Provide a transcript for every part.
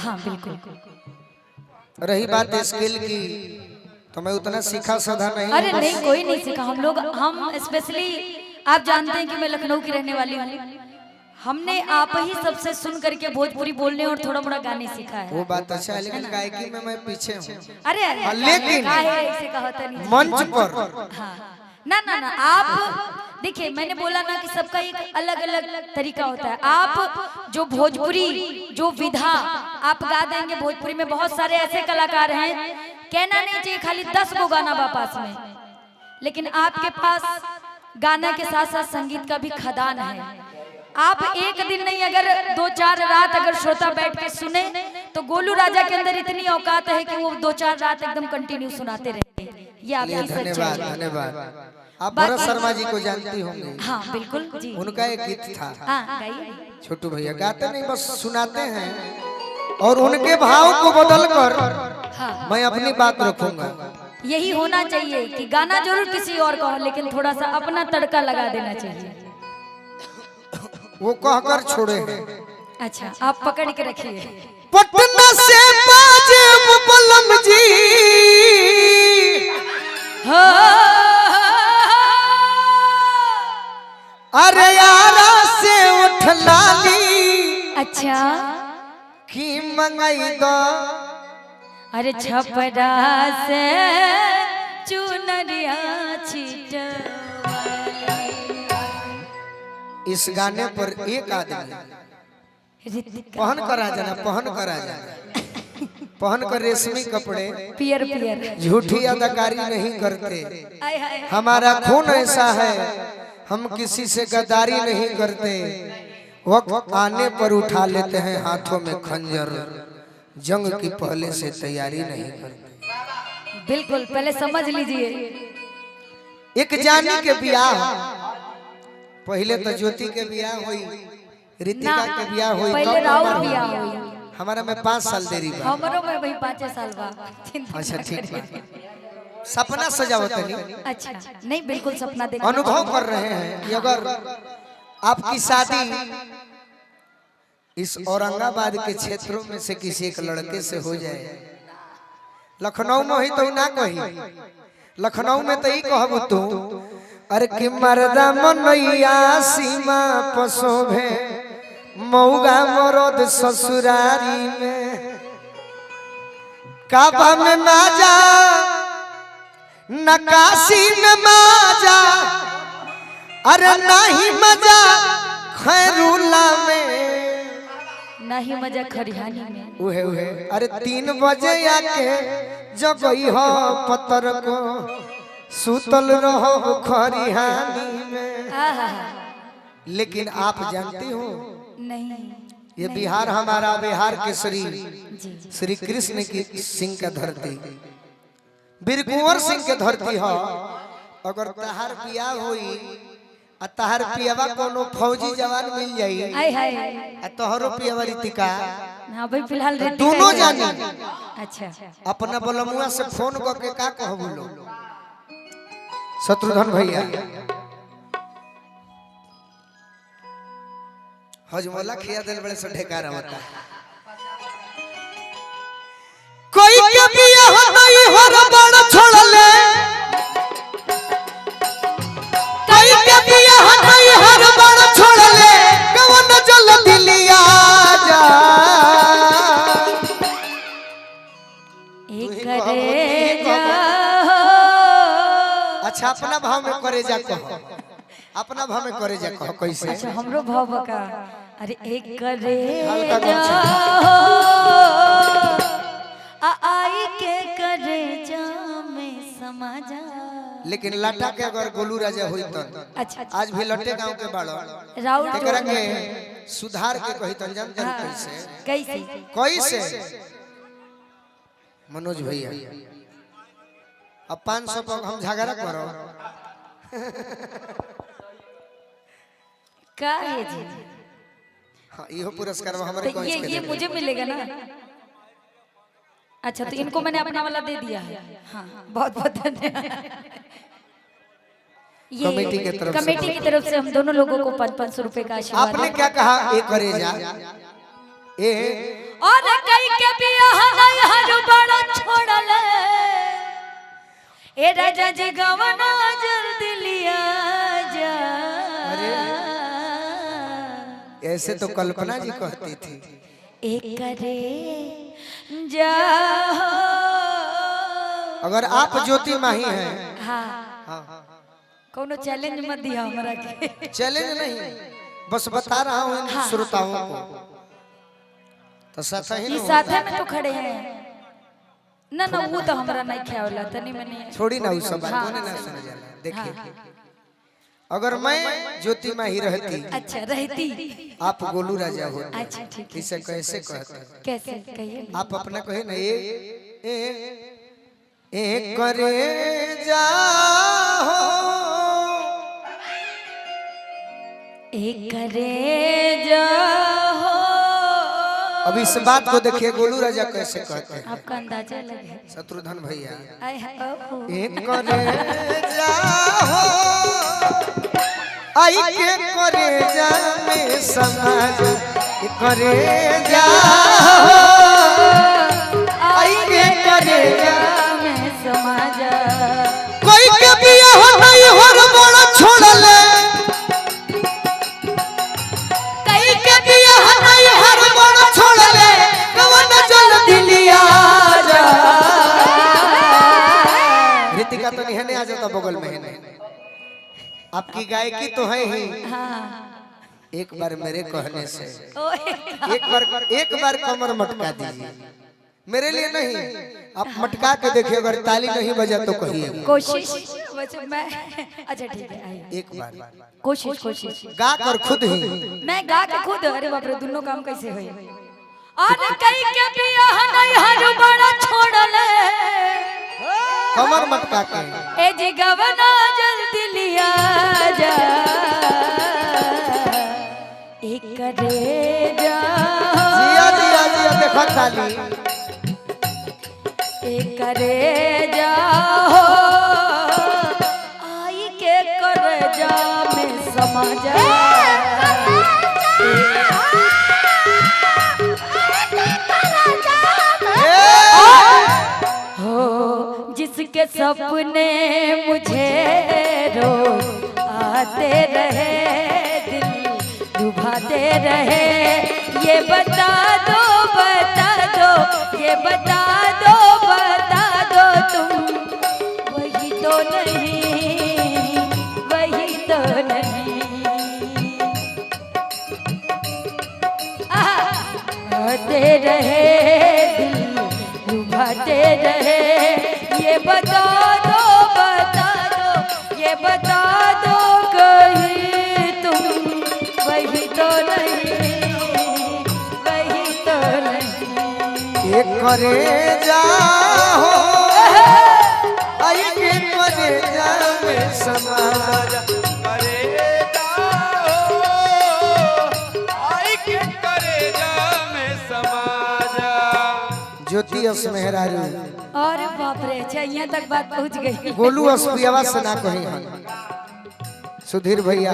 हाँ बिल्कुल। रही बात स्किल की, तो मैं उतना सीखा साधा नहीं। अरे नहीं, कोई नहीं सीखा। हम स्पेशली आप जानते हैं कि मैं लखनऊ की रहने वाली हूँ। हमने आप ही सबसे सुन करके भोजपुरी बोलने और थोड़ा मोड़ा गाने सीखा है। वो बात अच्छा है, लेकिन गायकी में मैं पीछे हूँ। अरे लेकिन ऐसे कहता नहीं मंच पर हाँ ना ना ना, आप देखिए, मैंने बोला ना कि सबका एक अलग अलग तरीका होता है। आप जो भोजपुरी जो विधा आप गा देंगे, भोजपुरी में बहुत सारे ऐसे कलाकार हैं, कहना नहीं चाहिए खाली 10 गो गाना बा पास में, लेकिन आपके पास गाना के साथ साथ संगीत का भी खदान है। आप एक दिन नहीं, अगर 2-4 रात अगर श्रोता बैठ के सुने तो गोलू राजा के अंदर इतनी औकात है कि वो 2-4 रात एकदम कंटिन्यू सुनाते रहते हैं। ये आपकी धन्यवाद सच्चाई है। धन्यवाद। आप भरत शर्मा जी को जानती होंगी। हाँ बिल्कुल जी। उनका एक गीत था, हाँ गाइए। छोटू भैया गाते नहीं बस सुनाते हैं, और उनके भाव को बदल कर हाँ मैं अपनी बात रखूंगा। यही होना चाहिए कि गाना जरूर किसी और का हो, लेकिन थोड़ा सा अपना तड़का लगा देना चाहिए। वो कहकर छोड़े हैं। अच्छा, आप पकड़ के रखिए। पटना से बाजे बलम जी, अरे यारा से उठ लाली, अच्छा की मंगाई दो, अरे छपरा से चुनरिया छिटवाली। इस गाने पर एक आदमी पहन कर आ जाना, पहन कर आ जाना, पहन कर रेशमी कपड़े, पियर पियर, झूठी अदाकारी नहीं करते। आय हाय। हमारा खून ऐसा है, हम किसी से गद्दारी नहीं करते। वक्त आने पर उठा लेते हैं हाथों में खंजर, जंग की पहले से तैयारी नहीं करते। बिल्कुल, पहले समझ लीजिए। एक जानी के ब्याह, पहले तो ज्योति के ब्याह हुई, रितिका के ब्याह हुई, पहले राउर बिया हुई। हमारा में 5 साल देरी बा। हमरो में भाई 5 साल बा। अच्छा ठीक है, सपना सजावत नहीं। अच्छा नहीं, बिल्कुल सपना देख अनुभव कर रहे हैं कि अगर आपकी शादी इस औरंगाबाद के क्षेत्रों में से किसी एक लड़के से हो जाए, लखनऊ में ही तो ना कही, लखनऊ में तो ही कहब तू, अरे कि मर्दा मनैया सीमा पसोभे, मऊगा मरद ससुरारी में, काबा में माजा नकाशी में माजा, अरे नहीं मजा खैरुला में, नहीं मजा खरिहानी में। उहे उहे, अरे 3 बजे आके जगई हो पत्थर को, सुतल रहो खरिहानी में। लेकिन आप जानती हो नहीं, ये बिहार हमारा, बिहार के श्री जी श्री कृष्ण की सिंह का धरती, वीर कुंवर सिंह के धरती हो। अगर तहार बियाह हुई आ तहार पियावा कोनो फौजी जवान मिल जाई, आय हाय। आ तोहरो पियावा रितिका, हाँ भाई फिलहाल तो रहती दोनों है। जानी अच्छा अपना बलमुआ से फोन करके का कहबू लो, शत्रुघ्न भैया हजमोला खिया दिल बड़े से ढेकार होता। कोई के बियाह नहीं हर बड़ छोड़ ले, कोई के बियाह नहीं हर बड़ छोड़ ले, कवन जल दिलिया जा, एक करे जा। अच्छा अपना भाव में करे जा कहो, अपना भाव में करे जा कहो कैसे। अच्छा हमरो भाव बका, अरे एक करे हल्का जा आई के करे जा में समा जा। लेकिन लाटा के अगर गोलू राजा हुई तो अच्छा आज भी लटे गांव के बाड़ो राउर एकरा के सुधार के कही तो जानते हैं कैसे कैसे कैसे मनोज भैया अब 500 पर हम झगड़ा करो का है जी। हाँ इहो पुरस्कार हमारे तो ये मुझे मिलेगा ना। अच्छा तो इनको मैंने अपना वाला दे दिया है। हाँ बहुत बहुत धन्यवाद। कमेटी की तरफ से हम दोनों लोगों को 500 रुपए का आशीर्वाद। आपने क्या कहा एक करे जा ए और कई ए राजा जी गवना जल्दी लिया जा। ऐसे तो कल्पना जी कहती थी। एक करे जा। अगर आप ज्योति माही हैं, हाँ कोनो चैलेंज मत दिया हमरा के। चैलेंज नहीं, बस बता रहा हूँ इन श्रोताओं को। तो साथ ही इस साथे में तो खड़े हैं ना ना, वो तो हमरा नहीं ख्याल तनी मनी छोड़ी ना उस बात को ना सुना जाला। देखिए अगर मैं ज्योति माही रहती, अच्छा रहती, आप गोलू राजा होते। अच्छा ठीक है। इसे कैसे कहते? कैसे कहिए? आप अपना कहे ना, ए करे जा एक करे जा। अब इस बात को देखिए गोलू राजा कैसे कहते हैं। आपका अंदाजा लगे शत्रुघ्न भैया। आय हाय ओहो। एक करे जा आई के करे जा में समाज, एक करे जा आई के करे जा में समाज। कोई के बियाह नहीं हर बड़ा छोड़ ले, कई के बियाह नहीं हर बड़ा छोड़ ले, कवन जल्दी लिया जा। ऋतिका तो नहीं आ जाता बगल में है। आपकी गायकी तो है ही। हाँ। एक बार मेरे कहने से ओए एक बार कमर मटका दीजिए। मेरे लिए नहीं, आप मटका के देखिए, अगर ताली नहीं बजा तो कहिए। कोशिश वैसे मैं अच्छा ठीक है आइए। एक बार कोशिश गा कर खुद ही। मैं गा के खुद। अरे बाप रे, दोनों काम कैसे होई? अरे कई के बियाह नहीं हर बड़ा छोड़ले, कमर मटका के ए जी गवना जल्दी लिया जा। एक करे जा जिया जिया जिया देखो ताली। एक करे जा आई के करे जा में समा जा। जिसके सपने मुझे रोज आते रहे, दिल डुबाते रहे, ये बता दो ये बता दो तुम वही तो नहीं, वही तो नहीं। आते रहे, दिल डुबाते रहे, ये बता दो ये बता दो कहीं तुम वही तो नहीं, वही तो नहीं। एक करे जा हो आई के करे जा में समाज, करे जाओ आई के करे जा में समाज। ज्योति अस मेहरारू। और बाप रे, अच्छा यहाँ तक बात पहुँच गई। गोलू असबियावा से ना कहीं हम। सुधीर भैया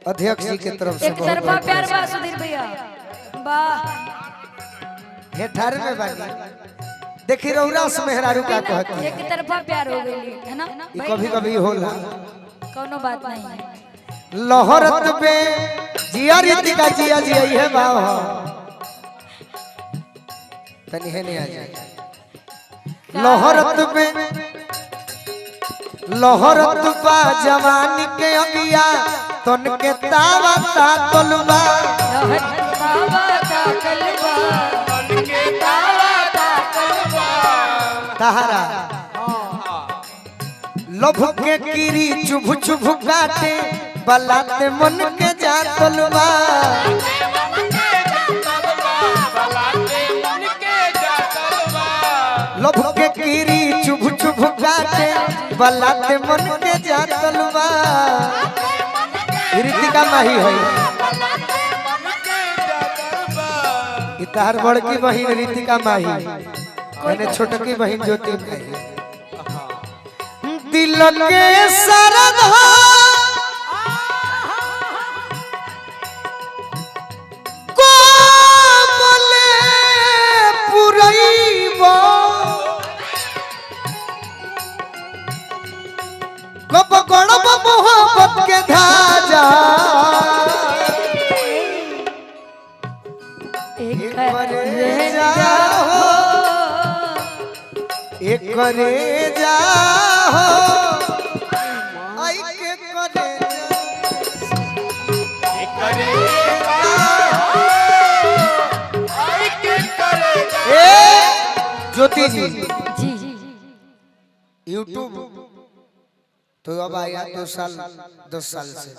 अध्यक्ष जी के तरफ से एक तरफा प्यार बा सुधीर भैया, वाह। हेठार में बानी। देखी रौरा से मेहरारू का कहती है। एक तरफा प्यार हो गई है ना? ये कभी कभी होला। कोनो बात नहीं है। लहरत पे जिया रीतिका जिया जिया है भाव तनी है नहीं आ जाए। लहरत पे लहरत पा जवानी के अगिया तन के तावा ता तलवा, तहरा लभ के कीरी चुभ चुभ काटे बलाते मन के जा तलवा। लभ के कीरी चुभ चुभ काटे बलाते मन के जा तलवा। ऋतिका माही है इतार बड़की बहन ऋतिका माही, मैंने छोटकी बहन ज्योति माही। दिल के सरधा कोमले पुरैबो मोहब्बत के धाजा एक करे जाओ एक करे जाओ आई के करे ज्योति जी जी यूट्यूब तो अब आया 2 साल 10 साल से,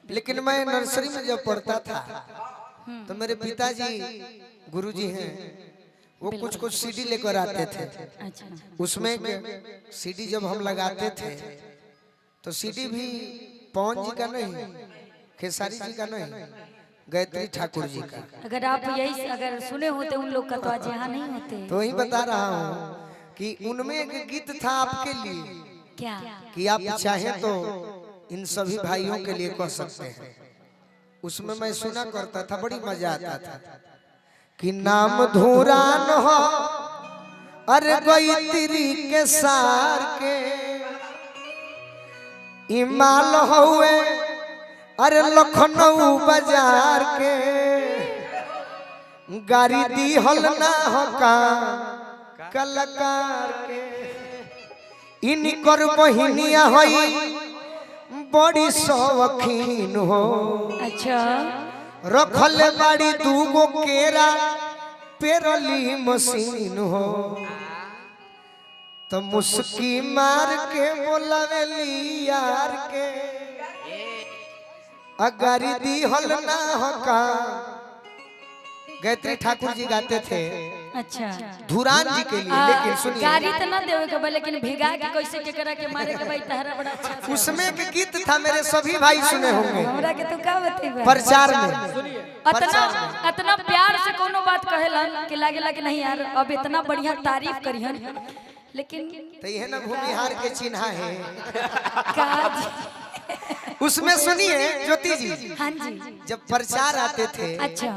लेकिन मैं नर्सरी में जब पढ़ता था तो मेरे पिताजी गुरुजी हैं वो कुछ कुछ सीडी लेकर आते थे। अच्छा उसमें सीडी जब हम लगाते थे तो सीडी भी पवन जी का नहीं, खेसारी जी का नहीं, गायत्री ठाकुर जी का। अगर आप यही अगर सुने होते उन लोग का तो आज यहाँ नहीं होते। तो वही बता रहा हूँ कि उनमें एक गीत था आपके लिए क्या कि आप चाहें तो इन सभी भाइयों के लिए कह सकते हैं। उसमें मैं सुना करता था, बड़ी मजा आता था कि नाम धूरा न हो अरे गायत्री के सार के इमाल हुए अरे लखनऊ बाजार के गाड़ी दी हल ना हो का कलाकार के इनकर बहिनिया होई बड़ी शौकीन हो। अच्छा रखल बाड़ी 2 केरा पेरली मशीन हो तो मुस्की मार के बोलावेली यार के अगारी दी हल ना हो का। गायत्री ठाकुर जी गाते थे अच्छा धुरान जी के लिए, लेकिन सुनिए गाड़ी तो ना देवे के बा, लेकिन भिगा के कैसे के करा के मारे के भाई तहरा बड़ा अच्छा से। उसमें एक गीत था, मेरे सभी भाई सुने होंगे हमरा के तू का बतेबा प्रचार में। इतना प्यार से कोनो बात कहेलन कि लागेला कि नहीं यार अब इतना बढ़िया तारीफ करिहन, लेकिन तो यह ना भूमिहार के चिन्हा है। काज उसमें सुनिए ज्योति जी, हाँ जी जब प्रचार आते थे अच्छा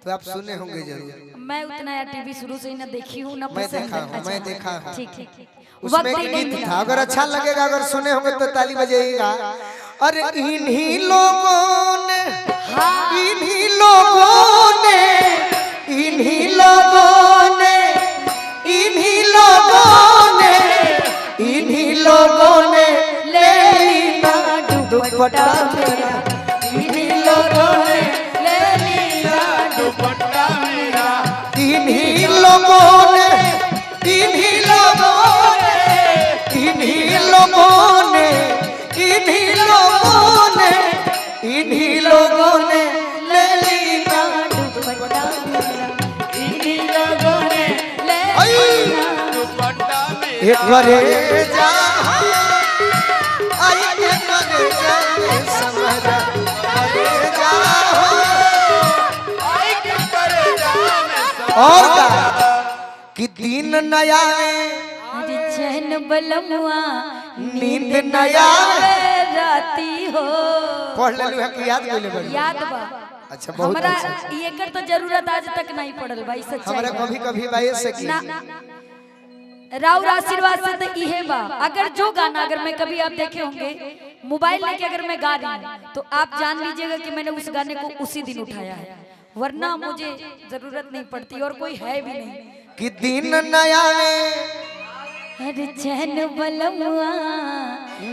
तो आप सुने होंगे जरूर। मैं उतना यार टीवी शुरू से ही ना देखी हूँ ना मैं पसंद देखा है। हूँ, अच्छा, मैं देखा हूँ। ठीक ठीक ठीक। उसमें वक्त ही एक नहीं गीत मिला। था, अगर अच्छा लगेगा, अगर सुने होंगे तो ताली बजाइएगा। अरे इन्हीं लोगों ने इन्हीं लोगों ने इन्हीं लोगों ने इन्हीं लोगों ने इन्हीं लोगों ने ले लिया दुपट्टा मेरा, इन्हीं लोगों ने ले लिया दुपट्टा मेरा, इन्हीं लोगों ने इन्हीं लोगों ने इन्हीं लोगों ने इन्हीं लोगों ने इन्हीं लोगों ने ले लिया दुपट्टा मेरा, इन्हीं लोगों ने ले लिया दुपट्टा में एक करे जा आई एक करे जा समझा करे जा आई के करे जाने और का कि दिन नया अरे चैन बलमुआ नींद नया राती हो। पढ़ लेलू है कि याद कर ले याद बा अच्छा बहुत हमरा अच्छा। ये कर तो जरूरत आज तक नहीं पड़ल भाई, सच्चाई हमरा बा। कभी कभी भाई से की ना राउर आशीर्वाद से तो इहे बा। अगर जो गाना अगर मैं कभी आप देखे होंगे मोबाइल लेके अगर मैं गा रही हूँ तो आप जान लीजिएगा कि मैंने उस गाने को उसी दिन उठाया है, वरना मुझे जरूरत नहीं पड़ती और कोई है भी नहीं। कि दिन नया अरे चैन बलमुआ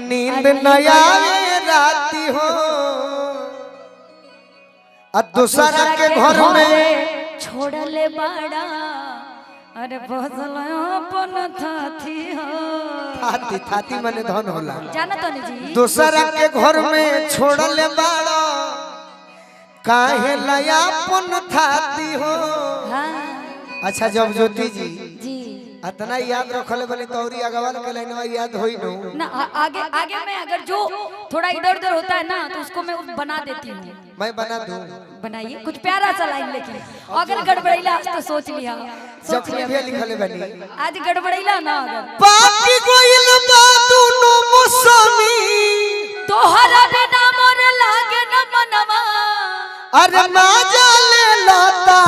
नींद नया राती हो और दूसरा के घर में छोड़ले बाड़ा अरे फसल अपन थाथी हो। थाती थाती मने धन होला, जाना तो नहीं जी दूसरा के घर में छोड़ले बाड़ा काहे लयापन थाती हो। हाँ अच्छा जब ज्योति जी जी इतना याद रखले बनी तौरी अगवाल के लाइनवा याद होई नो ना आगे आगे में अगर जो थोड़ा इधर उधर होता है ना तो उसको मैं बना देती हूँ। मैं बना दूं बनाइए कुछ प्यारा सा लाइन, लेकिन अगर गड़बड़ैला आज तो सोच लिया जब भी लिखले बनी आज गड़बड़ैला ना अगर बाकी गोइल बातू नो मौसमी तोहरा बिना मोर लागे न मनवा अरे माजा ले लता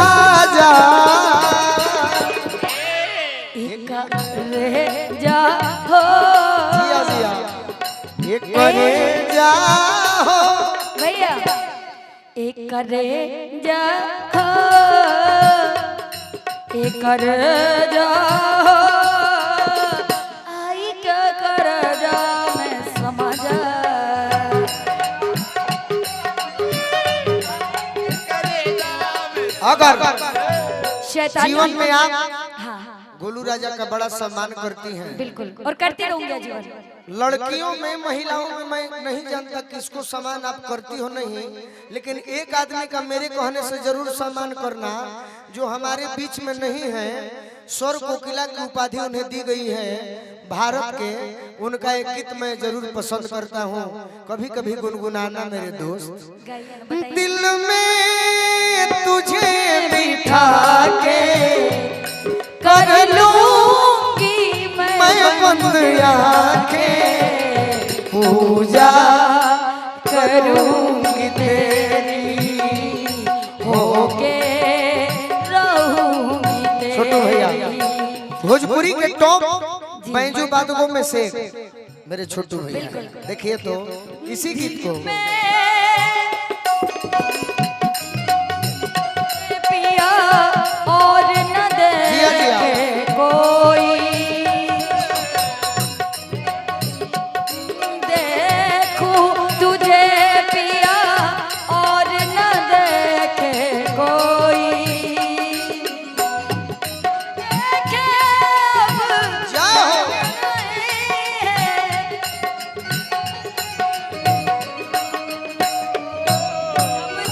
जा एक रे जा हो जिया जिया एक करे जाओ भैया एक करे जा हो, एक करे जा हो, आई क्या कर जा मैं समझ अगर शैतानी जीवन में आप हाँ गोलू राजा का बड़ा सम्मान करती हैं, बिल्कुल और करती रहूंगी जीवन। लड़कियों में महिलाओं में मैं नहीं जानता किसको सम्मान आप करती हो नहीं, लेकिन एक आदमी का मेरे कहने से जरूर सम्मान करना जो हमारे बीच में नहीं है। स्वर कोकिला की उपाधि उन्हें दी गई है भारत के। उनका एक गीत मैं जरूर पसंद करता हूँ, कभी कभी गुनगुनाना मेरे दोस्त। गाइए ना, बताइए। दिल में तुझे बिठा के कर लूंगी मैं बंद आंखें पूजा करूंगी तेरी होके रहूंगी तेरी। छोटू भैया भोजपुरी के टॉप बैंजो वादकों में से मेरे छोटू भैया, देखिए तो इसी गीत को पिया और न देखे कोई, देखूं तुझे पिया और न देखे कोई, देखे अब जाओ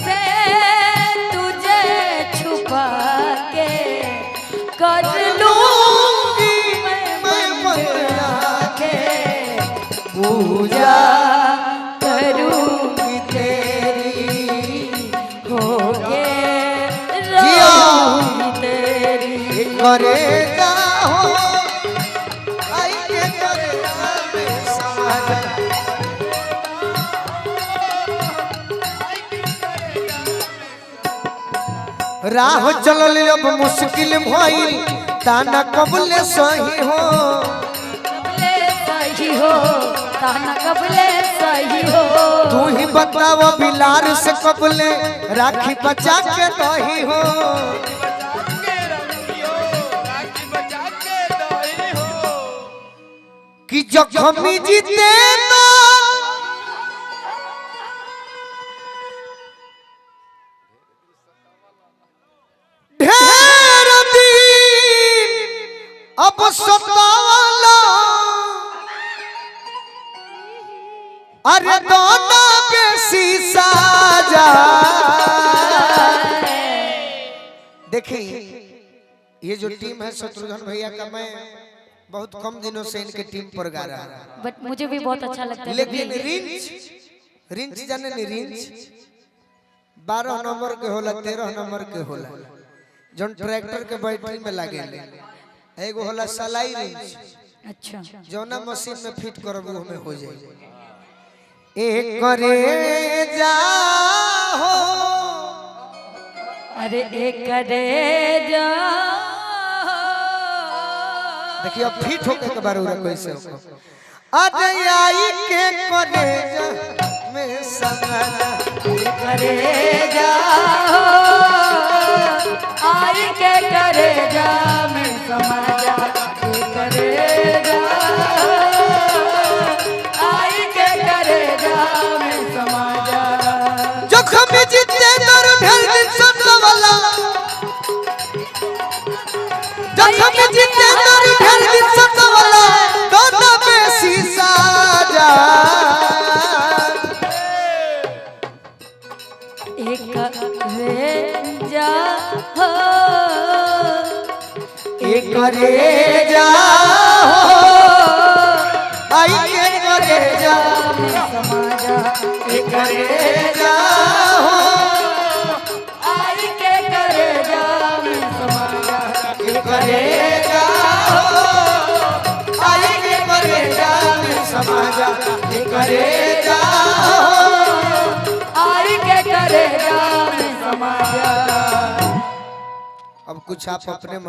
से तुझे छुपा के कर लूंगी मैं बंद आंखें पूजा करूंगी तेरी होके जिया। रहूंगी तेरी। करे जाओ आई के करे जावे समाज राह चलल अब मुश्किल भइल ताना कबले सही हो। कबले सही हो ताना कबले सही हो, तू ही बताव बिलार से कबले राखी बचा के दही हो। कि जखमी जीते तो ढेर दिन अब सताला अरे दोना बेसी साजा। देखिए ये जो टीम है शत्रुघ्न भैया का, मैं बहुत कम दिनों से इनके टीम पर गा रहा हूं, बट मुझे भी बहुत अच्छा लगता है। लेकिन रिंच जाने नहीं, रिंच 12 नंबर के होला 13 नंबर के होला जोन ट्रैक्टर के बैटरी में लागे। एगो होला सलाई रिंच अच्छा जौना मशीन में फिट करब वो में हो जाए। एक करे जा हो अरे एक करे जा देखिए अब फिट होके के बारे में कैसे हो। अरे आई के करे जा में संगना करे जा आई के करे जा मैं समाजा के करे जा आई के करे जा मैं समाजा। जखम जीते दर भेल दिन सब वाला जखम जीते दर भेल दिन सब वाला दोना बेसी साजा। एक करे जा हो एक करे जा हो आई के करे जा मैं समाजा एक करे जा हो आई के करे जा मैं समाजा एक करे जा हो आई के करे जा में समाजा एक करे जा हो आई के करे जा मैं समाजा। अब कुछ आप अपने मन